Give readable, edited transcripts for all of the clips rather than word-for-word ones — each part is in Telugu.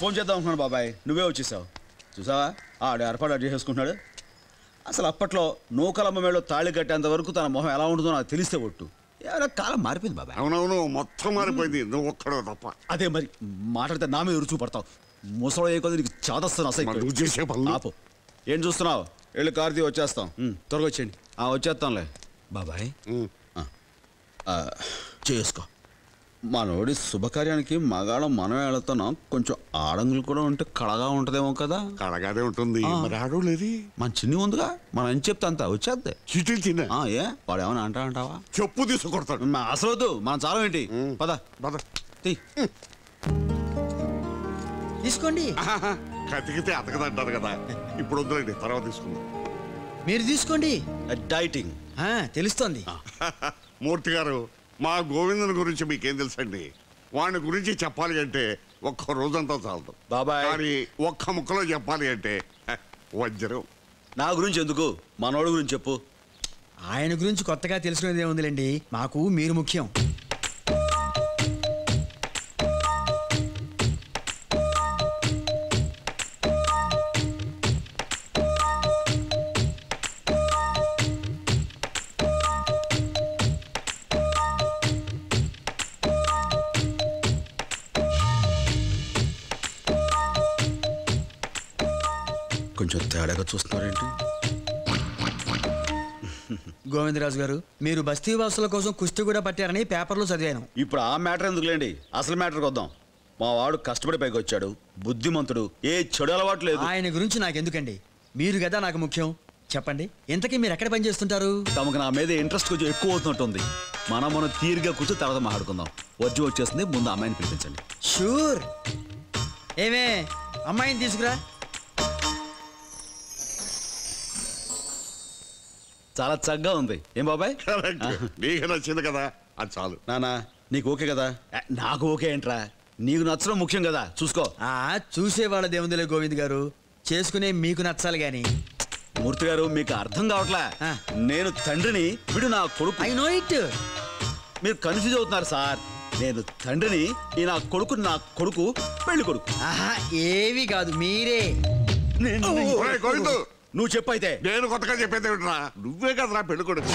ఫోన్ చేద్దాం అనుకున్నాను బాబాయ్, నువ్వే వచ్చేసావు. చూసావా ఆడు ఏర్పాటు చేసుకుంటున్నాడు. అసలు అప్పట్లో నూకలమ్మ మేడలో తాళి కట్టేంత వరకు తన మొహం ఎలా ఉంటుందో నాకు తెలిస్తే ఒట్టు. ఏమైనా కాలం మారిపోయింది బాబాయ్. అవునవును, మొత్తం మారిపోయింది. నువ్వు ఒక్కడో తప్ప. అదే మరి మాట్లాడితే నా మీద రుచు పడతావు. ముసలో ఏ కొద్ది నీకు చాదస్తాను అసలు. చేసే పనులు ఆపు. ఏం చూస్తున్నావు? వెళ్ళి కార్తీ వచ్చేస్తాం. త్వరగా వచ్చేయండి. వచ్చేస్తాంలే బాబాయ్. చేసుకో. మనోడి శుభకార్యానికి మగాళ్ళం మనమే వెళుతున్నాం. కొంచెం ఆడంగులు కూడా ఉంటే కళగా ఉంటదేమో కదా. కళగానే ఉంటుంది. మరి ఆడోలేది మన చిన్ని ఉందిగా, మనం ఏం చెప్తా అంతా వచ్చేద్దే. చిటిల్ చిన్న ఏ వాడు ఏమైనా అంటావా? చెప్పు తీసుకొడతాడు. అసలు వద్దు, మనం చాలా ఏంటి. పద పద తీసుకోండి. కతికితే అతకదంటారు కదా. ఇప్పుడు వద్దులేండి, తర్వాత తీసుకుందాం. మీరు తీసుకోండి. డైటింగ్ తెలుస్తోంది. మూర్తి గారు, మా గోవిందుని గురించి మీకేం తెలుసండి? వాడి గురించి చెప్పాలి అంటే ఒక్క రోజంతా చాలదు బాబాయ్. కానీ ఒక్క ముక్కలో చెప్పాలి అంటే వజ్రం. నా గురించి ఎందుకు, మనోడి గురించి చెప్పు. ఆయన గురించి కొత్తగా తెలుసుకునేది ఏముందిలేండి, మాకు మీరు ముఖ్యం. కొంచెం తేడాగా చూస్తున్నారేంటి? గోవిందరాజు గారు, మీరు బస్తీ వాసుల కోసం కుస్తీ కూడా పట్టారని పేపర్లో చదివాను. ఇప్పుడు ఆ మ్యాటర్ ఎందుకులేండి, అసలు మ్యాటర్కి వద్దాం. మా వాడు కష్టపడి పైకి వచ్చాడు, బుద్ధిమంతుడు, ఏ చెడు అలవాటు లేదు. ఆయన గురించి నాకెందుకండి, మీరు కదా నాకు ముఖ్యం. చెప్పండి, ఇంతకీ మీరు ఎక్కడ పని చేస్తుంటారు? తమకు నా మీద ఇంట్రెస్ట్ కొంచెం ఎక్కువ అవుతున్నట్టుంది. మనం తీరిగా కూర్చొని తర్వాత మాట్లాడుకుందాం. వజ్జు వచ్చేస్తుంది, ముందు అమ్మాయిని పిలిపించండి. షూర్. ఏమే, అమ్మాయిని తీసుకురా. చాలా చక్కగా ఉంది. ఏం బాబాయ్? నీకు నచ్చింది కదా, అది చాలు. నానా నీకు ఓకే కదా? నాకు ఓకే ఏంట్రా, నీకు నచ్చడం ముఖ్యం కదా, చూసుకో. చూసేవాళ్ళ దేవుందిలే గోవింద్ గారు, చేసుకునే మీకు నచ్చాలి గాని. మూర్తి గారు, మీకు అర్థం కావట్లే. నేను తండ్రిని, వీడు నా కొడుకు. I know it. మీరు కన్ఫ్యూజ్ అవుతున్నారు సార్. నేను తండ్రిని, ఈ నా కొడుకు పెళ్లి కొడుకు. ఏవి కాదు, మీరే. నువ్వు చెప్పైతే. నేను కొత్తగా చెప్పేది ఏమిట్రా, నువ్వే కదరా పెళ్లి కొడుకు.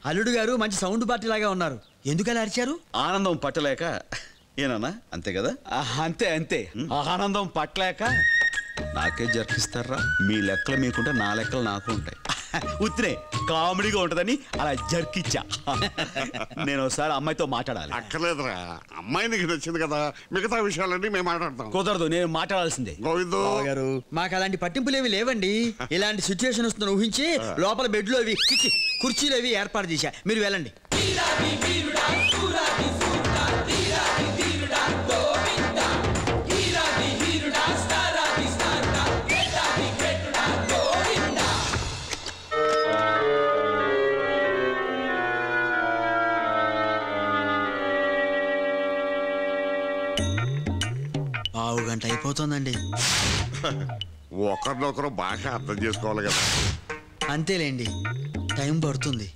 అల్లుడు గారు మంచి సౌండ్ పార్టీ లాగా ఉన్నారు, ఎందుకలా అరిచారు? ఆనందం పట్టలేక. ఏనన్నా అంతే కదా? అంతే. ఆనందం పట్టలేక నాకే జర్కిస్తారా? మీ లెక్కలు మీకుంటే నా లెక్కలు నాకు ఉంటాయి. ఉత్తినే కామెడీగా ఉంటదని అలా జర్కిచ్చా. నేను ఒకసారి అమ్మాయితో మాట్లాడాలి. అక్కర్లేదురా, అమ్మాయి నీకు నచ్చింది కదా, మిగతా విషయాలన్నీ మేము మాట్లాడతాం. కుదరదు, నేను మాట్లాడాల్సిందే. గోవిందు గారు, మాకు అలాంటి పట్టింపులు ఏమి లేవండి. ఇలాంటి సిచ్యువేషన్ వస్తుందని ఊహించి లోపల బెడ్లు అవి కుర్చీలు అవి ఏర్పాటు చేశా, మీరు వెళ్ళండి. గంట అయిపోతుందండి. ఒకరినొకరు బాగా అర్థం చేసుకోవాలి కదా. అంతేలేండి, టైం పడుతుంది.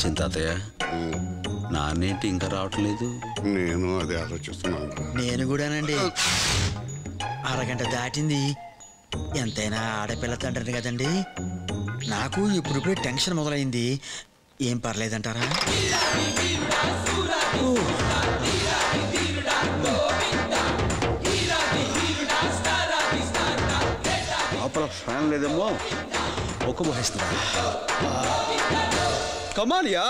చింతాతయ్య, నాన్నేంటి ఇంకా రావట్లేదు? నేను అదే ఆలోచిస్తున్నాను. నేను కూడానండి. అరగంట దాటింది. ఎంతైనా ఆడపిల్ల తండ్రిని కదండి. నాకు ఇప్పుడు టెన్షన్ మొదలైంది. ఏం పర్లేదంటారా? లోపల ఫ్యాన్ లేదేమో, ఒక్క బోహిస్తున్నా. కమాలియా,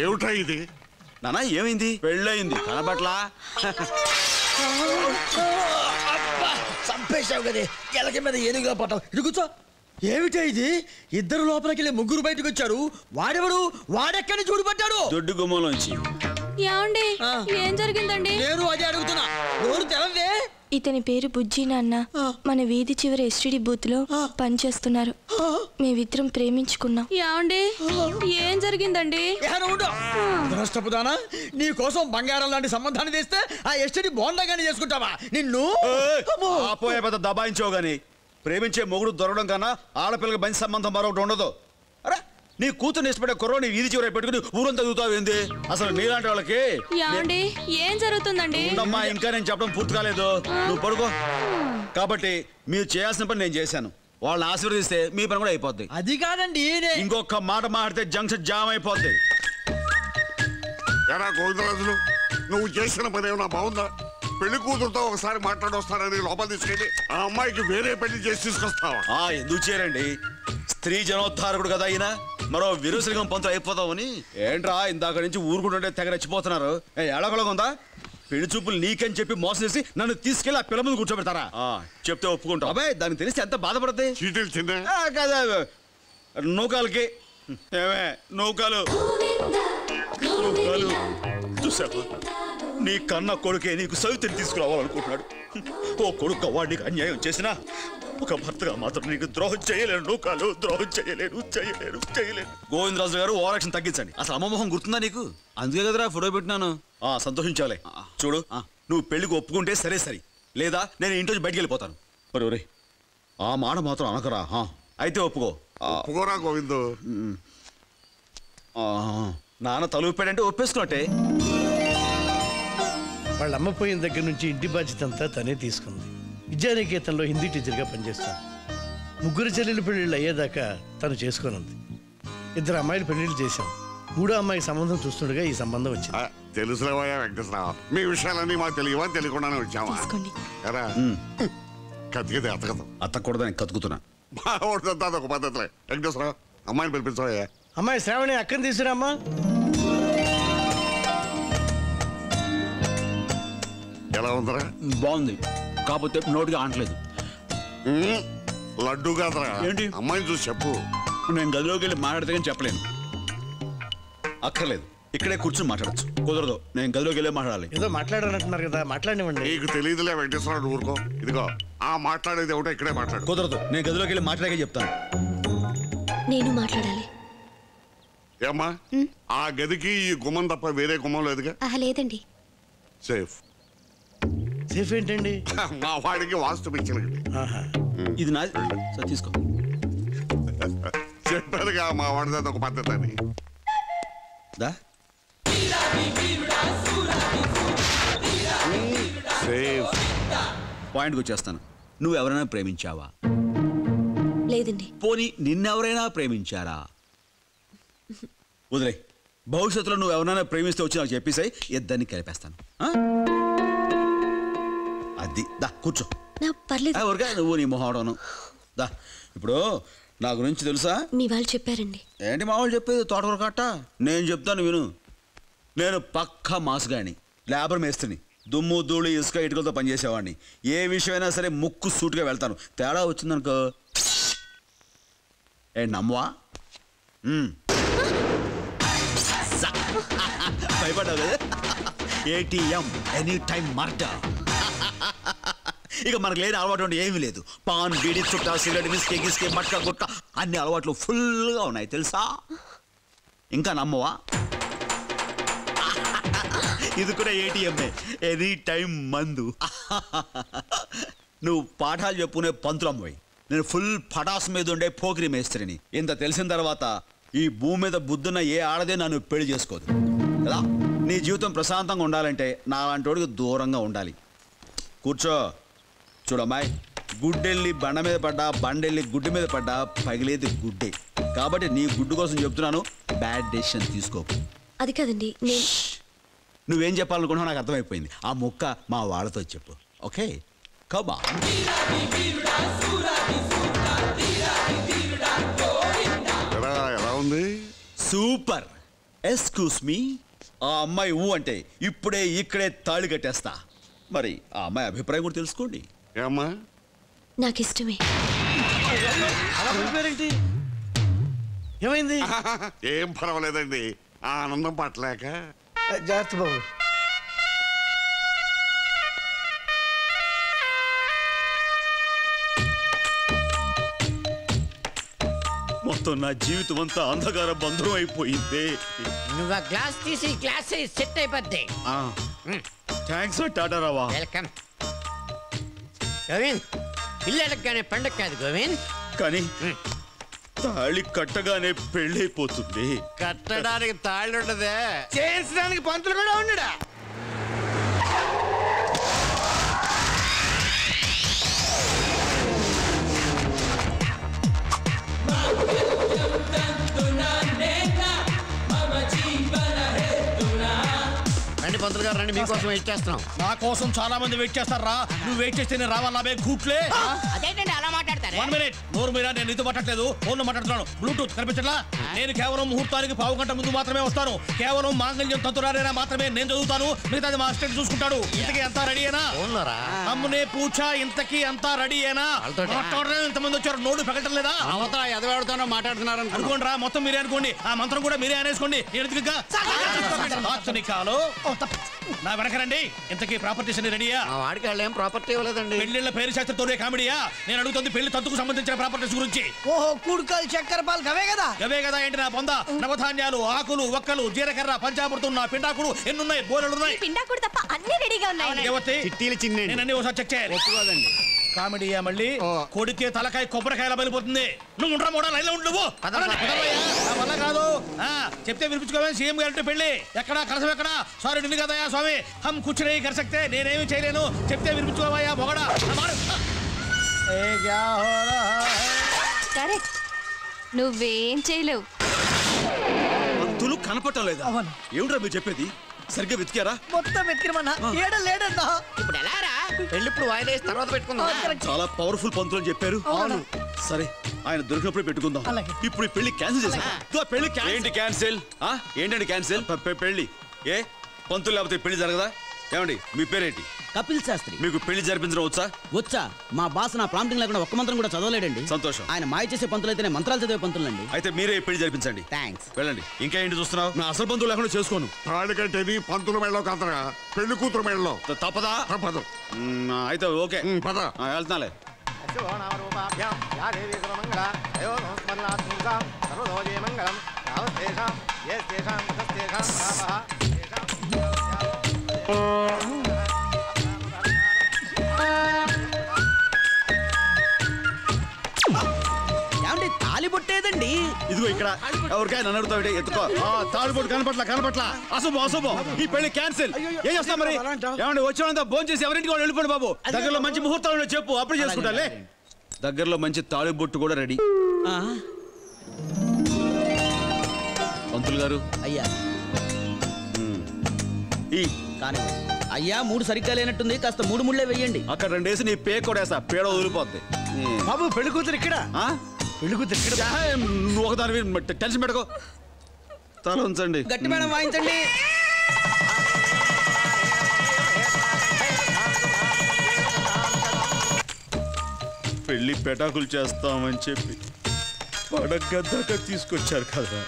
ఏమిటా ఇది? నానా ఏమైంది? పెళ్ళయింది కనబట్లా? చంపేశావు కదే, ఎలక మీద ఏనుగులా పట్టావు. ఇది కూర్చో. ఏమిటా ఇది? ఇద్దరు లోపలికి వెళ్ళి ముగ్గురు బయటకు వచ్చారు. వాడెవడు? వాడెక్కడి చూడుపట్టాడు? దొడ్డు గుమ్మలోంచి. ఏమండి, ఏం జరిగిందండి? నేను అదే అడుగుతున్నా, నోరు తెలవే. ఇతని పేరు బుజ్జి నాన్న. మన వీధి చివరి ఎస్టీడీ బూత్ లో పనిచేస్తున్నారు. మేమిద్దరం ప్రేమించుకున్నాం. ఏమండి, ఏం జరిగిందండి? నష్టపుదానా, నీ కోసం బంగారం లాంటి సంబంధాన్ని తెస్తే ఆ ఎస్టీడీ బోండాగానే చేసుకుంటావా? నిన్ను ఆపోయే పెద్ద దబాయించావు గాని, ప్రేమించే మొగుడు దొరకడం కన్నా ఆడపిల్లకి మంచి సంబంధం మరొకటి ఉండదు. అరే నీ కూతురు ఇష్టపడే కుర్రోని వీధి చివర పెట్టుకుని ఊరంతా చదువుతావు ఏంది? అసలు నీలాంటి వాళ్ళకి యాండి ఏం జరుగుతుందండి? ఉండమ్మా, ఇంకా నేను చెప్పడం పూర్తి కాలేదు. నువ్వు పడుకో. కాబట్టి మీరు చేయాల్సిన పని నేను చేశాను. వాళ్ళని ఆశీర్వదిస్తే మీ పని కూడా అయిపోద్ది. అది కాదండి, ఇంకొక మాట మాడితే జంక్షన్ జామ్ అయిపోద్ది. ఎరా గోవిందరాజులు, నువ్వు చేసిన పని ఏమన్నా బాగుందా? పెళ్లి కూతురుతో ఒకసారి మాట్లాడొస్తానని లోపల తీసుకెళ్ళి ఆ అమ్మాయికి వేరే పెళ్లి చేసి తీసుకొస్తావా? ఎందుకు చేరండి? స్త్రీ జనోద్ధారకుడు కదా అయినా మరో విరుసలిగం పంతులు అయిపోతామని. ఏంట్రా ఇందాక నుంచి ఊరుకుంటుంటే తెగ రెచ్చిపోతున్నారు. ఎడగొలగా ఉందా? పెళ్లి చూపులు నీకని చెప్పి మోసం చేసి నన్ను తీసుకెళ్లి ఆ పిల్ల ముందు కూర్చోబెడతారా? చెప్తే ఒప్పుకుంటా. అబ్బాయి దానికి తెలిస్తే ఎంత బాధపడతాయి. చీటీలు చిన్న కదా నూకాలకి ఏమే నూకాలు నూకాలు చూసావా? నీ కన్న కొడుకే నీకు సవితిని తీసుకురావాలనుకుంటున్నాడు. ఓ కొడుకు వాడికి అన్యాయం చేసినా ఒక భర్తగా మాత్రం నీకు ద్రోహం చేయలేను. నూకాలు ద్రోహం చేయలేను. గోవిందరాజు గారు ఓవరాక్షన్ తగ్గించండి. అసలు అమ్మమోహం గుర్తుందా నీకు? అందుకే కదరా ఫోటో పెట్టినాను. సంతోషించాలే. చూడు, నువ్వు పెళ్లికి ఒప్పుకుంటే సరే సరే, లేదా నేను ఇంటి నుంచి బయటికి వెళ్ళిపోతాను. ఒరే ఆ మాట మాత్రం అనకరా. అయితే ఒప్పుకో. ఒప్పుకోరా గోవిందు. నాన్న తలుపాడంటే ఒప్పేసుకున్నట్టే. వాళ్ళ అమ్మ పోయిన దగ్గర నుంచి ఇంటి బాధ్యత అంతా తనే తీసుకుంది. విద్యానికేతన్లో హిందీ టీచర్గా పనిచేస్తాను. ముగ్గురు చెల్లెలు పెళ్ళిళ్ళు అయ్యేదాకా తను చేసుకోనుంది. 2 అమ్మాయిలు పెళ్లిళ్ళు చేశాం. 3వ అమ్మాయికి సంబంధం చూస్తుండగా ఈ సంబంధం వచ్చింది. తెలుసులేవయ్యా వెంకటేశ్వరరావు, మీ విషయాలన్నీ మాకు తెలియవా? తెలియకుండానే వచ్చావా? ఎరా కతికితే అతకదు. అతకూడదని కతుకుతున్నా. బాగుంటుందా అదొక పద్ధతిలే. వెంకటేశ్వరరావు, అమ్మాయిని పిలిపించవయ్యా. అమ్మాయి శ్రావణి అక్కని తీసుకురామ్మా. ఎలా ఉందరా? బాగుంది, కాకపోతే నోటిగా ఆనట్లేదు. లడ్డు కాదరా. ఏంటి? అమ్మాయిని చూసి చెప్పు. నేను గదిలోకి వెళ్ళి మాట్లాడితే కానీ చెప్పలేను. అక్కర్లేదు, ఇక్కడే కూర్చొని మాట్లాడచ్చు. కుదరదు, నేను గదిలోకి వెళ్ళే మాట్లాడాలి. ఏదో మాట్లాడాలంటున్నారు కదా, మాట్లాడినివ్వండి. నీకు తెలియదులే వెంకటేశ్వరరావు, ఊరుకో. ఇదిగో ఆ మాట్లాడేది ఒకటో ఇక్కడే మాట్లాడు. కుదరదు, నేను గదిలోకి వెళ్ళి మాట్లాడే చెప్తాను. నేను మాట్లాడాలి. ఏమ్మా, ఆ గదికి ఈ గుమ్మం తప్ప వేరే గుమ్మం లేదుగా? లేదండి. సేఫ్. సేఫ్ ఏంటండి? మా వాడికి వాస్తు పిచ్చినండి. ఇది నాది సార్, తీసుకో. చెప్పారుగా మా వాడిది ఒక పద్ధతి అని. సేఫ్. పాయింట్కి వచ్చేస్తాను. నువ్వు ఎవరైనా ప్రేమించావా? లేదండి. పోనీ నిన్నెవరైనా ప్రేమించారా? వదిలే, భవిష్యత్తులో నువ్వు ఎవరైనా ప్రేమిస్తే వచ్చి నాకు చెప్పేసాయి, ఇద్దరిని కలిపేస్తాను. అది దా కూర్చో. ఊరికే నువ్వు నీ మొహవడను. దా, ఇప్పుడు నా గురించి తెలుసా? మీ వాళ్ళు చెప్పారండి. ఏంటి మా వాళ్ళు చెప్పేది? తోటకూర కట్ట. నేను చెప్తాను విను. నేను పక్కా మాసుగాని, లేబర్ మేస్త్రిని. దుమ్ము ధూళి ఇసుక ఇటుకలతో పనిచేసేవాడిని. ఏ విషయమైనా సరే ముక్కు సూటుగా వెళ్తాను. తేడా వచ్చిందనుకో నమ్మవా? భయపడ్డావు కదా? ATM any time murder. ఇక మనకు లేని అలవాటు ఏమీ లేదు. పాన్, బీడి, చుట్టా, సిగరెట్, విస్కీ, గిస్కీ, మట్కా, గుట్కా అన్ని అలవాట్లు ఫుల్గా ఉన్నాయి తెలుసా? ఇంకా నమ్మవా? ఇది కూడా ఏటీఎంఏ, ఎనీ టైం మందు. నువ్వు పాఠాలు చెప్పుకునే పంతులమ్మవి, నేను ఫుల్ పటాస్ మీద ఉండే పోకిరి మేస్త్రిని. ఇంత తెలిసిన తర్వాత ఈ భూమి మీద బుద్ధున్న ఏ ఆడదే నన్ను పెళ్లి చేసుకోదు కదా. నీ జీవితం ప్రశాంతంగా ఉండాలంటే నాలాంటి వాడికి దూరంగా ఉండాలి. కూర్చో. చూడమ్మాయి, గుడ్డెళ్ళి బండ మీద పడ్డా, బండెళ్ళి గుడ్డు మీద పడ్డా పగిలేది గుడ్డే. కాబట్టి నీ గుడ్డు కోసం చెప్తున్నాను, బ్యాడ్ డెసిషన్ తీసుకోకు. అది కాదండి, నువ్వేం చెప్పాలనుకుంటున్నావు నాకు అర్థమైపోయింది. ఆ ముక్క మా వాళ్ళతో చెప్పు. ఓకే, కబా. ఎలా ఉంది? సూపర్. ఎక్స్క్యూస్ మీ, ఆ అమ్మాయి ఊ అంటే ఇప్పుడే ఇక్కడే తాళి కట్టేస్తా. మరి ఆ అమ్మాయి అభిప్రాయం కూడా తెలుసుకోండి. ఏమ్మా? నాకు ఇష్టమే. ఏమైంది? ఏం పర్వాలేదండి, ఆనందం పట్టలేక. జాగ్రత్త బాబు. మొత్తం నా జీవితం అంతా అంధకార బంధురం అయిపోయింది. నువ్వు ఆ గ్లాస్ తీసి గ్లాస్ సెట్ అయిపోద్ది. థ్యాంక్స్ టాటా రావా. వెల్కమ్. గోవింద్, ఇల్లు అడగగానే పండగ కాదు గోవింద్. కానీ తాళి కట్టగానే పెళ్ళైపోతుంది. కట్టడానికి తాళ్ళు ఉండదే, చేయించడానికి పంతులు కూడా ఉండడా? రండి పంతులు గారు రండి, మీకోసం వెయిట్ చేస్తున్నాం. నా కోసం చాలా మంది వెయిట్ చేస్తారా? నువ్వు వెయిట్ చేస్తే నేను రావాలా? కూట్లే. అదేంటండి అలా మాట్లాడతారు? 1 minute. నోరు మీరా, నేను నీతో మాట్లాడలేదు, ఫోన్ లో మాట్లాడుతున్నాను. బ్లూటూత్ కనిపించట్లా? నేను కేవలం ముహూర్తానికి 1/2 గంట ముందు మాత్రమే వస్తాను. కేవలం మాంగళ్యం తంతురారేనా మాత్రమే నేను చదువుతాను, మిగతాది మా అసిస్టెంట్ చూసుకుంటాడు. ఇంతకీ అంతా రెడీయేనా? అమ్మునే పూచా, ఇంతకీ అంతా రెడీయేనా? ఇంతమంది వచ్చారు, నోడు పెగటం లేదా? అవతల ఎదవాడుతానో మాట్లాడుతున్నారు అనుకోండి రా, మొత్తం మీరే అనుకోండి. ఆ మంత్రం కూడా మీరే అనేసుకోండి. నా వెనకరండి. ఇంతకీ ప్రాపర్టీస్ అన్ని రెడీయా? వాడికి వాళ్ళు ఏం ప్రాపర్టీ ఇవ్వలేదండి. పెళ్లిళ్ళ పేరు శాస్త్రంతోనే కామెడీయా? నేను అడుగుతుంది పెళ్లి తంతుకు సంబంధించిన ప్రాపర్టీస్ గురించి. ఓహో, కూడుకాలు చక్కెర పాలు అవే కదా? అవే కదా ఏంటి నా పొంద? నవధాన్యాలు, ఆకులు, ఒక్కలు, జీలకర్ర, పంచామృతం, నా పిండాకుడు ఎన్నున్నాయి? బోలెడున్నాయి. పిండాకుడు తప్ప అన్ని రెడీగా ఉన్నాయి. చిట్టీలు చిన్న నేను అన్ని ఒకసారి చెక్ చేయాలి. ఒప్పుకోదండి. కామెడీయా మళ్ళీ? కొడితే తలకాయ కొబ్బరికాయలా బలిపోతుంది. నువ్వు ఉండరా మోడా, లైన్లో ఉండు నువ్వు. నా వల్ల కాదు. చెప్తే వినిపించుకోవాలి. సీఎం గారి పెళ్లి ఎక్కడా, కలసం ఎక్కడా? సారీ నిన్ను కదయా స్వామి, హమ్ కుచ్ నహీ కర్ సక్తే. నేనేమి చేయలేను, చెప్తే వినిపించుకోవయ్యా మొగడా. కరెక్ట్, నువ్వేం చేయలేవు. పంతులు కనపడటం లేదా? ఏమిట్రా మీరు చెప్పేది? సరిగ్గా వెతికారా? మొత్తం వెతికిరమన్నా, ఏడ లేడన్నా. ఇప్పుడు ఎలా రా? పెళ్లి ఇప్పుడు వాయిదా వేసి తర్వాత పెట్టుకుందాం. చాలా పవర్ఫుల్ పంతులు అని చెప్పారు. సరే, ఆయన దొరికినప్పుడే పెట్టుకుందాం. ఇప్పుడు ఈ పెళ్లి క్యాన్సిల్ చేశారు. పెళ్లి ఏంటి క్యాన్సిల్? ఏంటండి క్యాన్సిల్? పెళ్లి ఏ పంతులు లేకపోతే పెళ్లి జరగదా? ఏమండి మీ పేరేంటి? కపిల్ శాస్త్రి. మీకు పెళ్లి జరిపించడం వచ్చా? వచ్చా. మా బాస్ నా ప్రాంప్టింగ్ లేకుండా ఒక్క మంత్రం కూడా చదవలేడండి. సంతోషం. ఆయన మాయ చేసే పంతులైతేనే మంత్రాలు చదివే పంతులండి. అయితే మీరే పెళ్లి జరిపించండి. థ్యాంక్స్. వెళ్ళండి. ఇంకా ఏంటి చూస్తున్నావు? నా అసలు పంతులు లేకుండా చేసుకోను. తాళి కట్టేది పంతుల మెళ్ళలో కాదరా, పెళ్లి కూతురు మెళ్ళలో. తప్పదా? తప్పదు. అయితే ఓకే, పద. వెళ్తున్నాలే. ఏమండి తాలి బొట్టేదండి? ఇదిగో ఇక్కడ. ఎవరికైనా నన్ను అడుగుతావు? ఎత్తుకో. తాడుబోటు కనపట్ల. అశుభం. ఈ పెళ్లి క్యాన్సిల్. ఏం చేస్తాం మరి? ఏమండి వచ్చేవాళ్ళంతా భోజనం చేసి ఎవరింటికి వాళ్ళు వెళ్ళిపోండి బాబు. దగ్గరలో మంచి ముహూర్తాలు చెప్పు, అప్పుడు చేసుకుంటాలే. దగ్గరలో మంచి తాళిబొట్టు కూడా రెడీ. పంతులు గారు. అయ్యా ఈ కానీ అయ్యా 3 సరిగ్గా లేనట్టుంది, కాస్త 3 ముళ్ళే వెయ్యండి. అక్కడ 2 వేసి నీ పే కొడేసా, పేడ వదిలిపోద్ది. బాబు పెళ్లి కూతురు ఇక్కడ. పెళ్లి కూతురు ఇక్కడ. నువ్వు ఒకదాని టెన్షన్ పెట్టుకో. తల ఉంచండి. గట్టి మేడం వాయించండి. పెళ్లి పెటాకులు చేస్తామని చెప్పి పడగద్దాక తీసుకొచ్చారు కదా.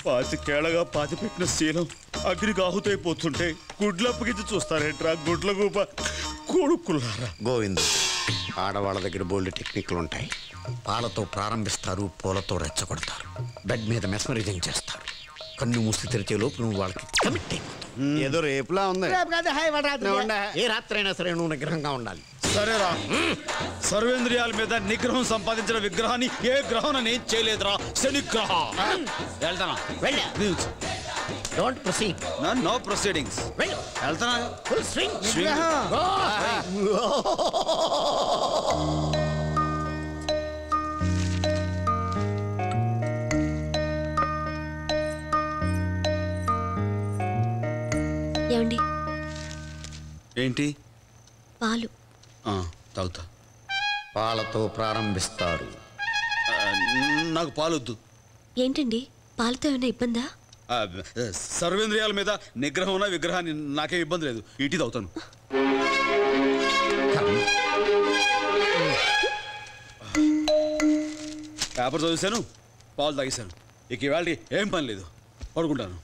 25 ఏళ్లగా పాతిపెట్టిన శీలం అగ్నికి ఆహుతైపోతుంటే గుడ్లప్పగిచ్చి చూస్తారేంట్రా గుడ్ల గూప కొడుకులారా. గోవింద్, ఆడవాళ్ళ దగ్గర బోల్డ్ టెక్నిక్లు ఉంటాయి. పాలతో ప్రారంభిస్తారు, పూలతో రెచ్చగొడతారు, బెడ్ మీద మెస్మరైజింగ్ చేస్తారు. కన్ను మూసి తెరిచే లోపు నువ్వు వాళ్ళకి కమిట్ అయిపోతావు. ఏదో రేపులా ఉంది. ఏ రాత్రి అయినా సరే నువ్వు నిగ్రహంగా ఉండాలి. సరేరా, సర్వేంద్రియాల మీద నిగ్రహం సంపాదించిన విగ్రహాన్ని ఏ గ్రహం నేను చేయలేదురా, శనిగ్రహం. వెళ్తానా? Don't proceed. No proceedings. వెళ్తానా? Full swing. ఏమండి? ఏంటి? పాలు. తాగుతా. పాలతో ప్రారంభిస్తారు. నాకు పాలొద్దు. ఏంటండి, పాలతో ఏమైనా ఇబ్బందా? సర్వేంద్రియాల మీద నిగ్రహం ఉన్న విగ్రహాన్ని నాకేం ఇబ్బంది లేదు. ఇటీ తాగుతాను. పేపర్ చదివేశాను, పాలు తాగేశాను. ఇక ఇవాళ ఏం పని లేదు, పడుకుంటాను.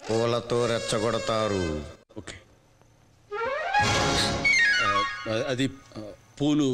పూలతో రెచ్చగొడతారు. ఓకే. అది పూలు.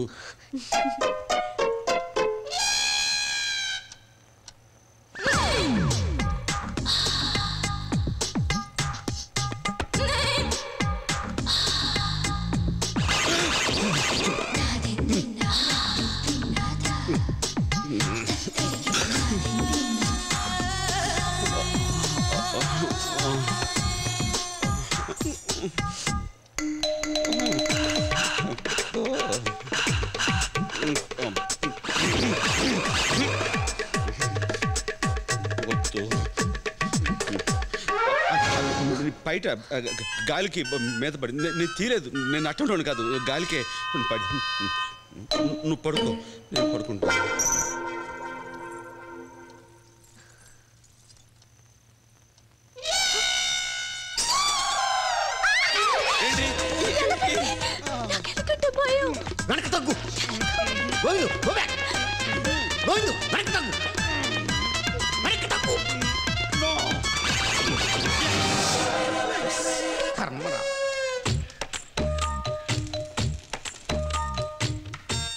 బయట గాలికి మీద పడి నేను తీయలేదు, నేను అట్టండి కాదు, గాలికే పడి. నువ్వు పడుకో, నేను పడుకుంటా. వెనక్కి తగ్గు గోవిందు, go back. గోవిందు, వెనక్కి తగ్గు, వెనక్కి తగ్గు. కర్మరా.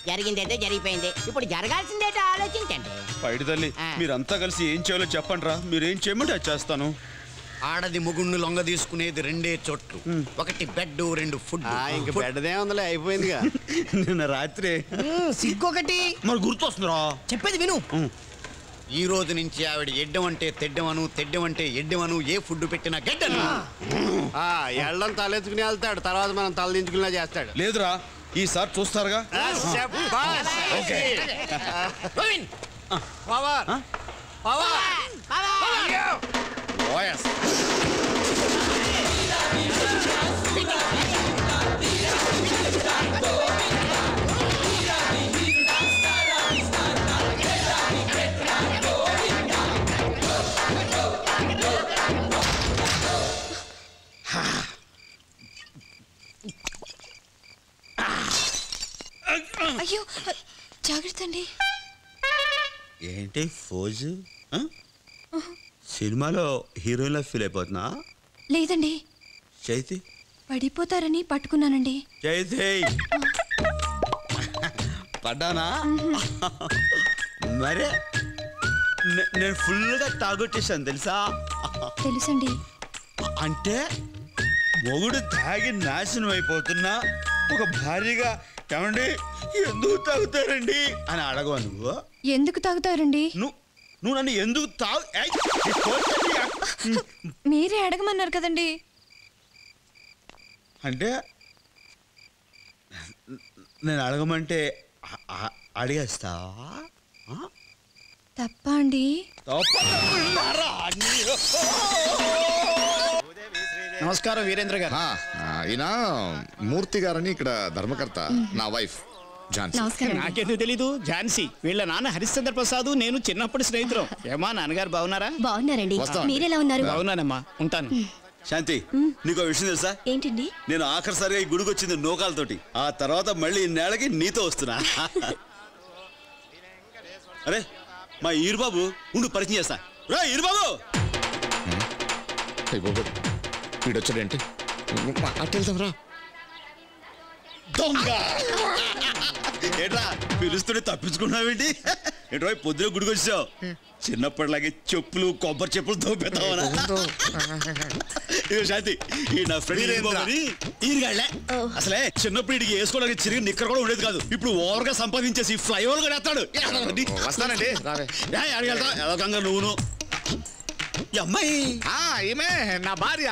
జరిగిందైతే జరిగిపోయింది, ఇప్పుడు జరగాల్సిందేటో ఆలోచించండి. పైడి తల్లి, మీరంతా కలిసి ఏం చేయాలో చెప్పండి రా. మీరేం చేయమంటే అది చేస్తాను. ఆడది మొగుణ్ణి లొంగ తీసుకునేది రెండే చోట్లు, ఒకటి బెడ్, రెండు ఫుడ్. ఇంక బెడ్దే ఉందిలే, అయిపోయిందిగా. నిన్న రాత్రి సిగ్గొకటి మరి గుర్తొస్తుందిరా. చెప్పేది విను. ఈ రోజు నుంచి ఆవిడ ఎడ్డం అంటే తెడ్డమను, తెడ్డం అంటే ఎడ్డమను, ఏ ఫుడ్ పెట్టినా గెడ్డను. ఎళ్ళం తలెత్తుకుని వెళ్తాడు, తర్వాత మనం తల దించుకునేలా చేస్తాడు. లేదురా, ఈసారి చూస్తారుగా. ఓకే. అయ్యో జాగ్రత్త అండి. ఏంటి ఫోజు? సినిమాలో హీరోయిన్లా ఫీల్ అయిపోతున్నా? లేదండి, చైతి పడిపోతారని పట్టుకున్నానండి. చైతి పడ్డానా? మరే నేను ఫుల్గా తాగొట్టేశాను తెలుసా? తెలుసండి. అంటే మొగుడు తాగి నాశనం అయిపోతున్నా ఒక భార్యగా ఏమండి ఎందుకు తాగుతారండి అని అడగవా నువ్వు? ఎందుకు తాగుతారండి? నువ్వు నన్ను ఎందుకు తాగు? మీరే అడగమన్నారు కదండి. అంటే నేను అడగమంటే అడిగేస్తావా? తప్ప అండి? నమస్కారం వీరేంద్ర గారు. ఈయన మూర్తి గారని ఇక్కడ ధర్మకర్త, నా వైఫ్ ఝాన్సీ. నాకెందుకు తెలీదు? ఝాన్సీ వీళ్ళ నాన్న హరిశ్చంద్ర ప్రసాద్, నేను చిన్నప్పటి స్నేహితులు. ఏమా నాన్నగారు బాగున్నారా? బాగున్నారండి, మీరెలా ఉన్నారు? బాగున్నానమ్మా, ఉంటాను. శాంతి, నీకు విషయం తెలుసా? ఏంటండి? నేను ఆఖరిసారిగా ఈ గుడికి వచ్చింది నూకాలతోటి, ఆ తర్వాత మళ్ళీ ఇన్నేళ్ళకి నీతో వస్తున్నా. అరే మా ఈరుబాబు ఉండు, పరిచయం చేస్తా. రా ఈరుబాబు. వీడొచ్చాడేంటి? అట్టెళ్తాం. దొంగ ఏట్రా పిలుస్తుంటే తప్పించుకున్నావేంటి? ఏట్రా పొద్దున గుడికి వచ్చావు, చిన్నప్పటిలాగే చెప్పులు కొబ్బరి చెప్పులు దోపెడతావనా? శాంతి, ఈ నా ఫ్రెండ్ ఈరుగాళ్లే. అసలే చిన్నప్పుడు ఇడికి వేసుకోవడానికి చిరిగి నిక్కర కూడా ఉండేది కాదు. ఇప్పుడు ఓవర్ గా సంపాదించేసి ఫ్లైఓవర్ కూడా వేస్తాడు. వస్తానండి. అడిగెళ్తా ఏదో కంగా నువ్వును. ఈ అమ్మాయి ఈమె నా భార్య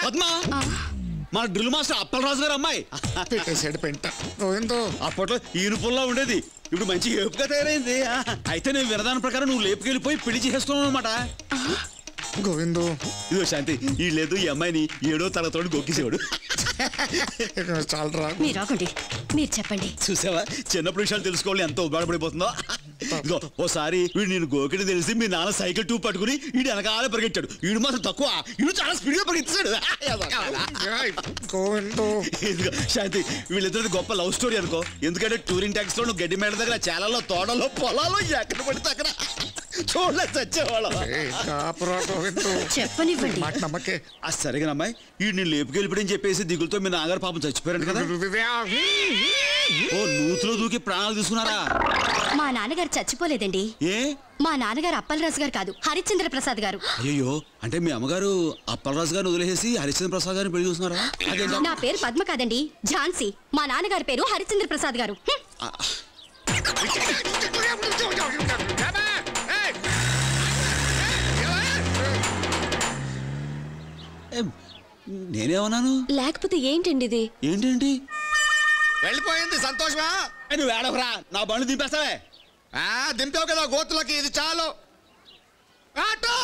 పద్మా, మన డ్రిల్ మాస్టర్ అప్పలరాజు గారు అమ్మాయి. అప్పట్లో ఈనుపుల్లా ఉండేది, ఇప్పుడు మంచి ఏపుగా తయారైంది. అయితే నేను వినదాని ప్రకారం నువ్వు లేపుకెళ్ళిపోయి పెళ్లి చేసుకున్నావు అనమాట. గోవిందు, ఇదిగో శాంతి, ఈ లేదు ఈ అమ్మాయిని 7వ తరగతిలో గొక్కేసేవాడు. చాలరా, మీరు చెప్పండి. చూసావా, చిన్నప్పుడు విషయాలు తెలుసుకోవాలి ఎంత ఉపయోగపడిపోతుందో. ఇదిగో ఓసారి వీడు నేను గోకిని తెలిసి మీ నాన్న సైకిల్ ట్యూబ్ పట్టుకుని వీడు వెనకాల పరిగెట్టాడు. వీడు మాత్రం తక్కువ, వీడు చాలా స్పీడ్ గా పరిగెత్తాడు. ఇదిగో శాంతి, వీళ్ళిద్దరిది గొప్ప లవ్ స్టోరీ అనుకో. ఎందుకంటే టూరింగ్ ట్యాక్స్ లో నువ్వు గడ్డి మేడ దగ్గర, చాలలో, తోటలో, పొలాలో ఎక్కడ పడితే అక్కడ చూడలేదు చచ్చేవాళ్ళం. చెప్పనివ్వండి. సరేగా అమ్మాయి, వీడు నేను లేపుకెళ్ళిపోయని చెప్పేసి దిగులతో మీ నాన్నగారు పాపం చచ్చిపోయారు కదా. ఓ నూతులో దూకి ప్రాణాలు తీసుకున్నారా? మా నాన్నగారు చచ్చిపోలేదండి. ఏ? మా నాన్నగారు అప్పలరాజు గారు కాదు, హరిశ్చంద్ర ప్రసాద్ గారు. అయ్యో, అంటే మీ అమ్మగారు అప్పలరాజు గారిని వదిలేసి హరిశ్చంద్ర ప్రసాద్ గారిని పెళ్లి చూస్తున్నారా? నా పేరు పద్మ కాదండి, ఝాన్సీ. మా నాన్నగారి పేరు హరిశ్చంద్ర ప్రసాద్ గారు. నేనేమన్నాను? లేకపోతే ఏంటండి ఇది? ఏంటేంటి? వెళ్ళిపోయింది సంతోషమా? నువ్వు ఏడవరా, నా బండ్లు దింపేస్తావే. దింపావు కదా గోతులకి, ఇది చాలు. ఆటో